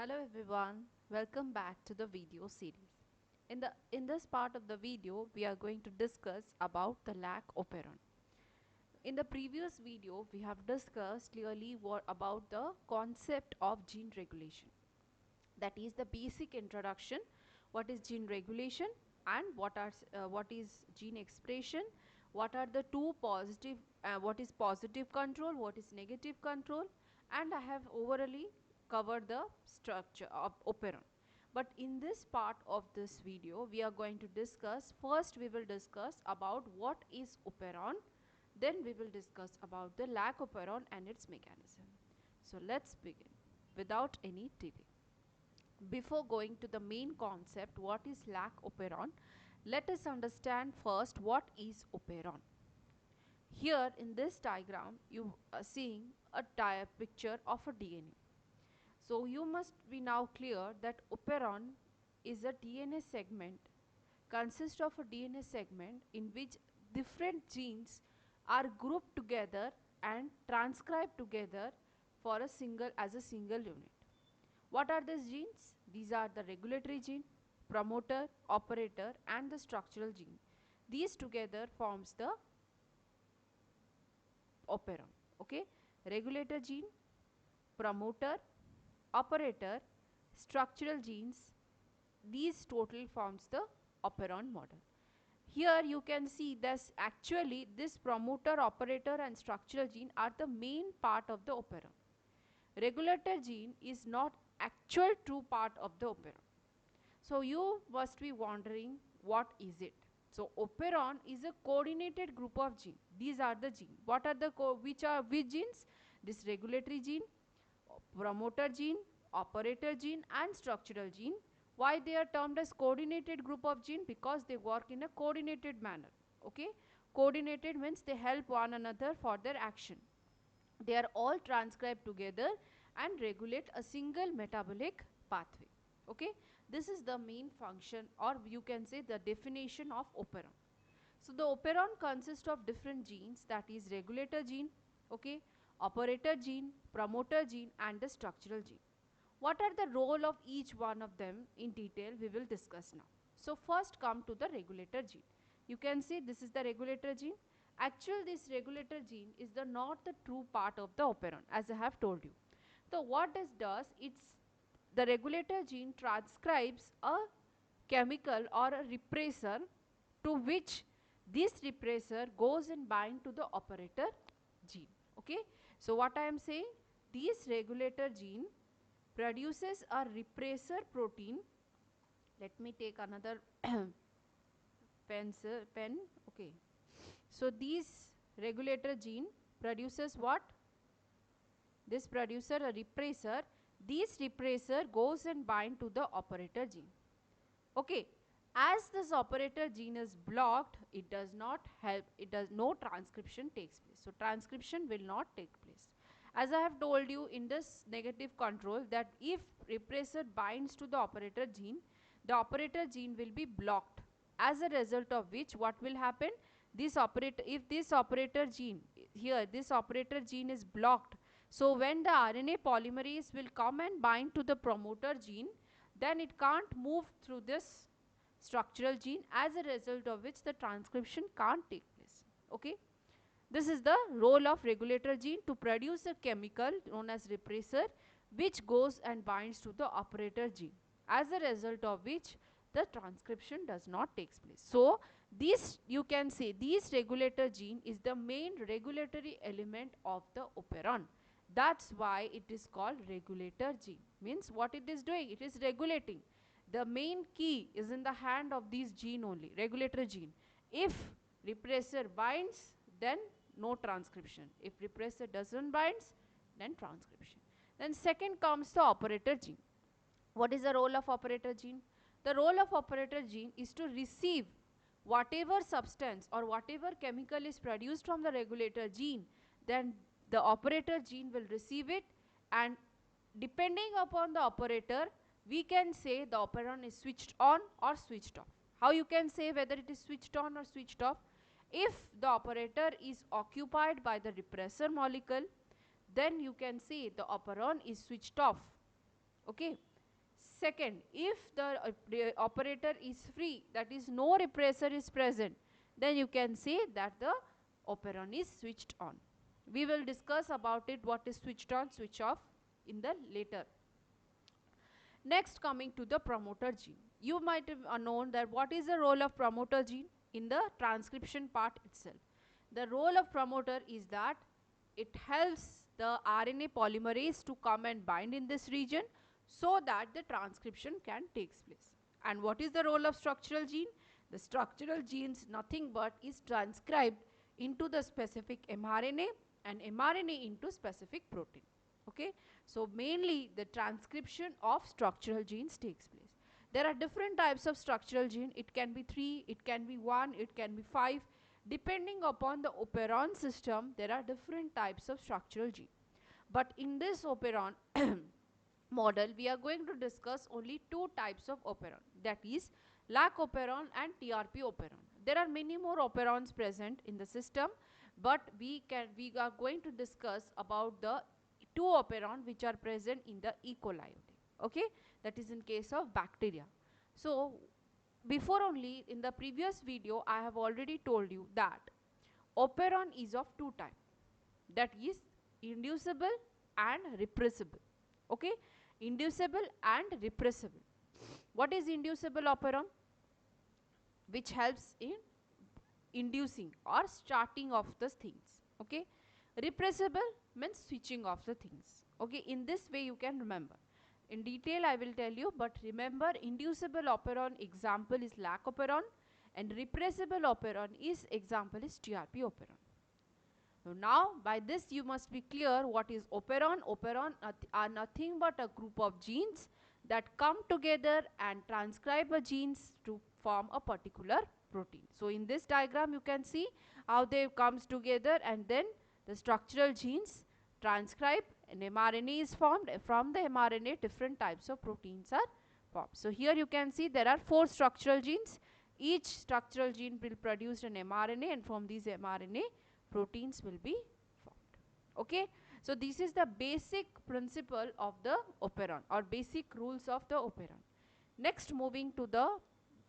Hello everyone, welcome back to the video series. In this part of the video, we are going to discuss about the lac operon. In the previous video, we have discussed clearly about the concept of gene regulation. That is the basic introduction. What is gene regulation and what is gene expression? What are the two positive? What is positive control? What is negative control? And I have overally covered the structure of operon. But in this part of this video, we are going to discuss, first we will discuss about what is operon, then we will discuss about the lac operon and its mechanism. So let's begin without any delay. Before going to the main concept, what is lac operon, let us understand first what is operon. Here in this diagram, you are seeing a picture of a DNA. So you must be now clear that operon is a DNA segment, consists of a DNA segment in which different genes are grouped together and transcribed together for as a single unit. What are these genes? These are the regulatory gene, promoter, operator and the structural gene. These together forms the operon. Okay, regulator gene, promoter, operator, structural genes, these total forms the operon model. Here you can see this actually this promoter, operator and structural gene are the main part of the operon. Regulator gene is not actual true part of the operon. So you must be wondering what is it. So operon is a coordinated group of genes. These are the genes. What are the which genes? This regulatory gene, promoter gene, operator gene and structural gene. Why they are termed as coordinated group of gene? Because they work in a coordinated manner. Okay, coordinated means they help one another for their action. They are all transcribed together and regulate a single metabolic pathway. Okay, this is the main function, or you can say the definition of operon. So the operon consists of different genes, that is regulator gene, okay, operator gene, promoter gene and the structural gene. What are the role of each one of them in detail we will discuss now. So first come to the regulator gene. You can see this is the regulator gene. Actually this regulator gene is the not the true part of the operon, as I have told you. So what this does, it's the regulator gene transcribes a chemical or a repressor to which this repressor goes and bind to the operator gene. Okay, so what I am saying, this regulator gene produces a repressor protein. Let me take another pen. Okay, so this regulator gene produces what? This producer a repressor. This repressor goes and bind to the operator gene. Okay, as this operator gene is blocked, it does not help, it does no transcription takes place. So transcription will not take place. As I have told you in this negative control, that if repressor binds to the operator gene, the operator gene will be blocked, as a result of which what will happen, this operator, if this operator gene here, this operator gene is blocked, so when the RNA polymerase will come and bind to the promoter gene, then it can't move through this structural gene, as a result of which the transcription can't take place. Okay, this is the role of regulator gene, to produce a chemical known as repressor which goes and binds to the operator gene, as a result of which the transcription does not take place. So this, you can say, this regulator gene is the main regulatory element of the operon. That's why it is called regulator gene. Means what it is doing, it is regulating. The main key is in the hand of this gene only, regulator gene. If repressor binds, then no transcription. If repressor doesn't binds, then transcription. Then second comes the operator gene. What is the role of operator gene? The role of operator gene is to receive whatever substance or whatever chemical is produced from the regulator gene, then the operator gene will receive it, and depending upon the operator, we can say the operon is switched on or switched off. How you can say whether it is switched on or switched off? If the operator is occupied by the repressor molecule, then you can say the operon is switched off. Okay, Second, if the operator is free, that is no repressor is present, then you can say that the operon is switched on. We will discuss about it, what is switched on, switch off in the later. Next, coming to the promoter gene. You might have known that what is the role of promoter gene in the transcription part itself. The role of promoter is that it helps the RNA polymerase to come and bind in this region so that the transcription can take place. And what is the role of structural gene? The structural genes nothing but is transcribed into the specific mRNA and mRNA into specific protein. Okay, so mainly the transcription of structural genes takes place. There are different types of structural gene. It can be 3, it can be 1, it can be 5. Depending upon the operon system, there are different types of structural gene. But in this operon model, we are going to discuss only 2 types of operon, that is lac operon and TRP operon. There are many more operons present in the system, but we are going to discuss about the 2 operon which are present in the E. coli. Okay, that is in case of bacteria. So before only in the previous video I have already told you that operon is of 2 types, that is inducible and repressible. Okay, inducible and repressible. What is inducible operon? Which helps in inducing or starting of the things. Okay, repressible means switching off the things. Okay, in this way you can remember. In detail I will tell you, but remember inducible operon example is lac operon and repressible operon is example is TRP operon. So now by this you must be clear what is operon. Operon are nothing but a group of genes that come together and transcribe a genes to form a particular protein. So in this diagram you can see how they comes together and then the structural genes transcribe, an mRNA is formed. From the mRNA different types of proteins are formed. So here you can see there are 4 structural genes. Each structural gene will produce an mRNA and from these mRNA proteins will be formed. Okay, so this is the basic principle of the operon or basic rules of the operon. Next, moving to the,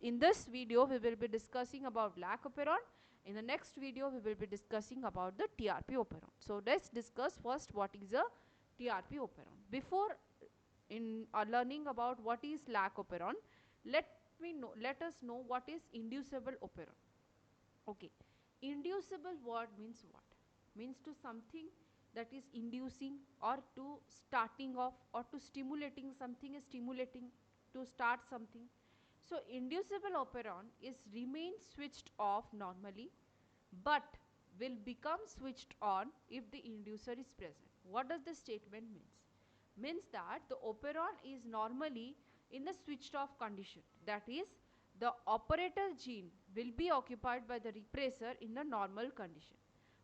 in this video we will be discussing about lac operon. In the next video we will be discussing about the TRP operon. So let's discuss first what is a TRP operon. Before in learning about what is lac operon, let us know what is inducible operon. Okay, inducible word means what? Means to something that is inducing or to starting off or to stimulating, something is stimulating to start something. So inducible operon is remain switched off normally but will become switched on if the inducer is present. What does the statement means? Means that the operon is normally in the switched off condition, that is the operator gene will be occupied by the repressor in the normal condition.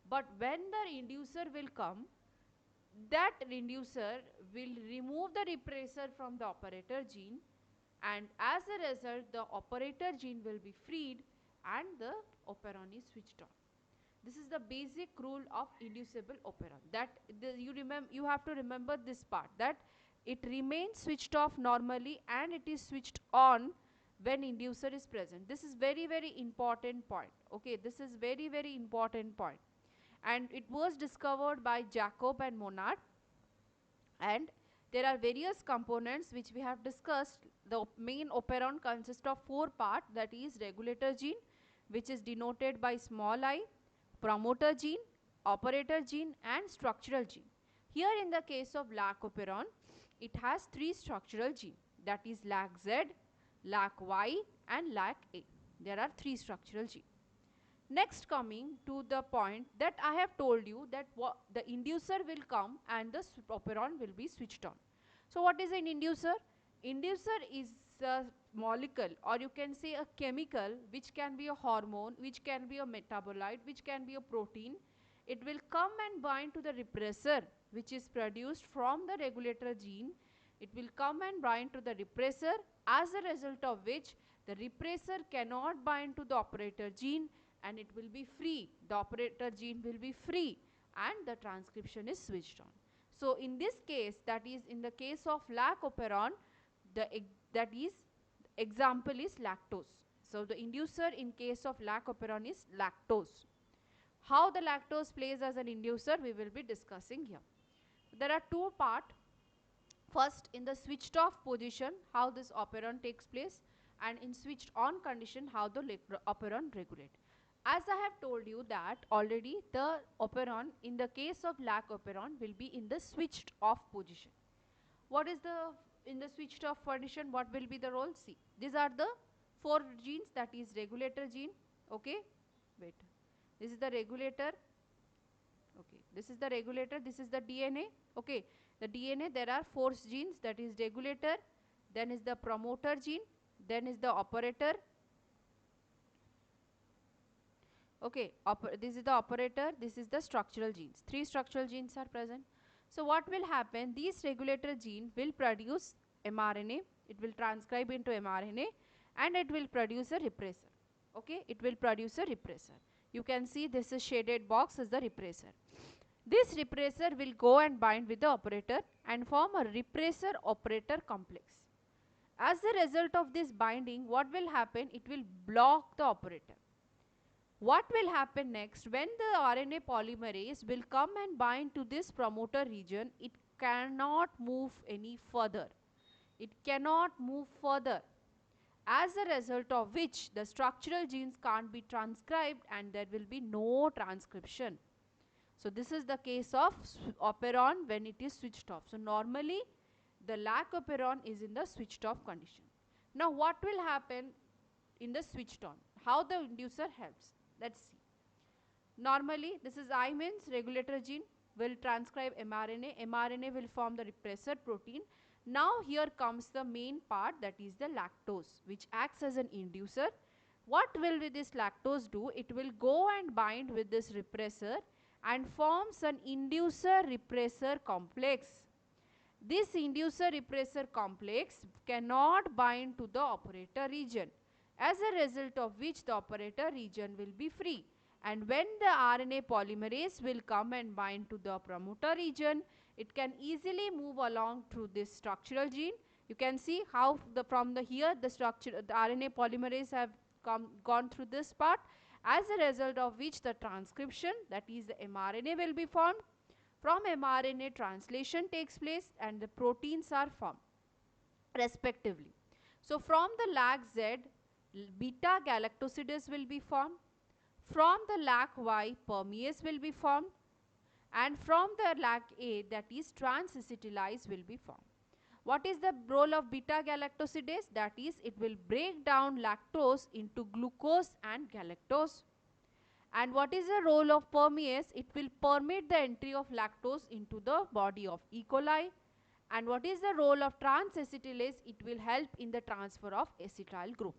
But when the inducer will come, that inducer will remove the repressor from the operator gene and as a result the operator gene will be freed and the operon is switched on. This is the basic rule of inducible operon, that you have to remember this part, that it remains switched off normally and it is switched on when inducer is present. This is very important point. Okay, this is very important point, and it was discovered by Jacob and Monod. And there are various components which we have discussed. The main operon consists of 4 parts, that is regulator gene which is denoted by small I, promoter gene, operator gene and structural gene. Here in the case of lac operon, it has 3 structural genes, that is lac Z, lac Y and lac A. There are 3 structural genes. Next, coming to the point that I have told you that the inducer will come and the operon will be switched on. So what is an inducer? Inducer is a molecule, or you can say a chemical, which can be a hormone, which can be a metabolite, which can be a protein. It will come and bind to the repressor which is produced from the regulator gene. It will come and bind to the repressor, as a result of which the repressor cannot bind to the operator gene and it will be free. The operator gene will be free and the transcription is switched on. So in this case, that is in the case of lac operon, that is, example is lactose. So the inducer in case of lac operon is lactose. How the lactose plays as an inducer we will be discussing here. There are two parts. First, in the switched off position, how this operon takes place, and in switched on condition, how the operon regulate. As I have told you that already, the operon in the case of lac operon will be in the switched off position. What is the, in the switched off position, what will be the role? See, these are the 4 genes, that is regulator gene. Okay, wait, this is the regulator. Okay, this is the regulator, this is the DNA. Okay, the DNA, there are 4 genes, that is regulator, then is the promoter gene, then is the operator. Okay, this is the operator, this is the structural genes. 3 structural genes are present. So what will happen, these regulator gene will produce mRNA, it will transcribe into mRNA, and it will produce a repressor. Okay, it will produce a repressor. You can see this is shaded box is the repressor. This repressor will go and bind with the operator and form a repressor operator complex. As a result of this binding, what will happen? It will block the operator. What will happen next? When the RNA polymerase will come and bind to this promoter region, it cannot move any further. It cannot move further. As a result of which, the structural genes can't be transcribed and there will be no transcription. So this is the case of operon when it is switched off. So normally the lac operon is in the switched off condition. Now what will happen in the switched on? How the inducer helps? Let's see. Normally this is I means regulator gene will transcribe mRNA. mRNA will form the repressor protein. Now here comes the main part, that is the lactose, which acts as an inducer. What will this lactose do? It will go and bind with this repressor and forms an inducer repressor complex. This inducer repressor complex cannot bind to the operator region, as a result of which the operator region will be free. And when the RNA polymerase will come and bind to the promoter region, it can easily move along through this structural gene. You can see how from the here the RNA polymerase have gone through this part, as a result of which the transcription, that is the mRNA, will be formed. From mRNA, translation takes place and the proteins are formed respectively. So from the lac Z, beta galactosidase will be formed. From the lac Y, permease will be formed. And from the lac A, that is trans-acetylase, will be formed. What is the role of beta galactosidase? That is, it will break down lactose into glucose and galactose. And what is the role of permease? It will permit the entry of lactose into the body of E. coli. And what is the role of trans-acetylase? It will help in the transfer of acetyl group.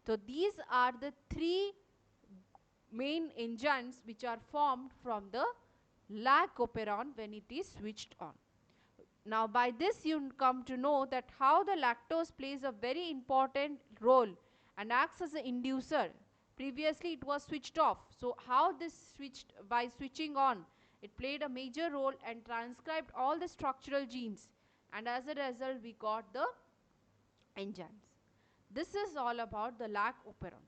So these are the 3 main enzymes which are formed from the lac operon when it is switched on. Now by this you come to know that how the lactose plays a very important role and acts as an inducer. Previously it was switched off. So how this switched, by switching on, it played a major role and transcribed all the structural genes, and as a result we got the enzymes. This is all about the lac operon.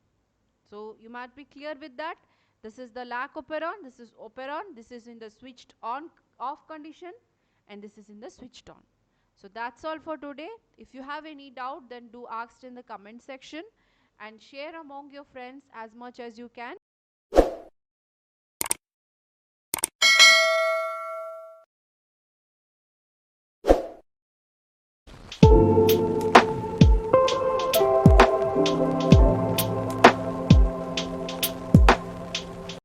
So you might be clear with that. This is the lac operon, this is operon, this is in the switched on off condition, and this is in the switched on. So that's all for today. If you have any doubt, then do ask in the comment section and share among your friends as much as you can.